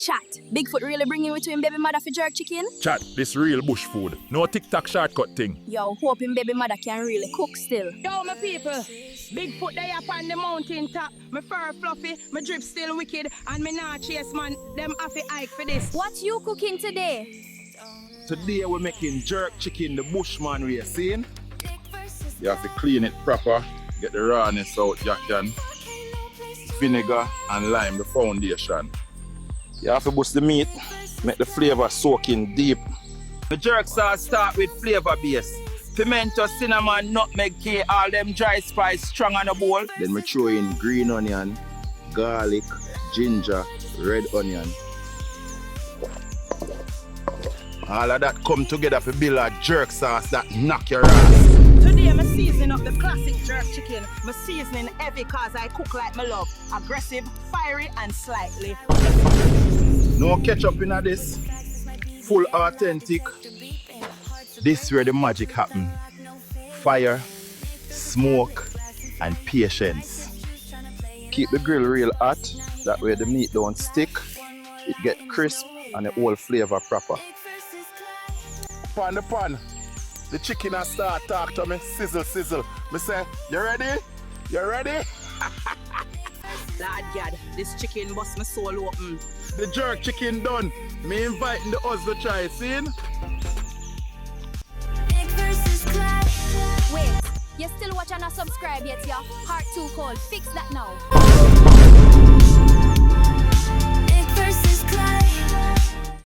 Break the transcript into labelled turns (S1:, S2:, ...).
S1: Chat, Bigfoot really bringing you to him baby mother for jerk chicken?
S2: Chat, this real bush food. No TikTok shortcut thing.
S1: Yo, hope him baby mother can really cook still.
S3: Yo, my people, Bigfoot they up on the mountain top. My fur fluffy, my drip still wicked, and me not chase man. Them happy hike for this.
S1: What you cooking today?
S2: Today we're making jerk chicken the bushman way, seen? You have to clean it proper, get the rawness out, Jack, vinegar and lime, the foundation. You have to boost the meat, make the flavor soak in deep. The jerk sauce start with flavor base. Pimento, cinnamon, nutmeg, key, all them dry spice strong on the bowl. Then we throw in green onion, garlic, ginger, red onion. All of that come together to build a jerk sauce that knock your ass.
S3: Today I'm seasoning up the classic jerk chicken. My seasoning heavy cause I cook like my love. Aggressive, fiery and slightly.
S2: No ketchup in this. Full authentic. This is where the magic happen. Fire, smoke and patience. Keep the grill real hot. That way the meat don't stick. It get crisp and the whole flavor proper. Pan the pan. The chicken has start talk to me, sizzle, sizzle. Me say, you ready? You ready?
S3: Lord God, this chicken bust my soul open.
S2: The jerk chicken done. Me inviting the us to try, see?
S1: Wait, you still watch and not subscribe yet, yeah? Heart too cold, fix that now.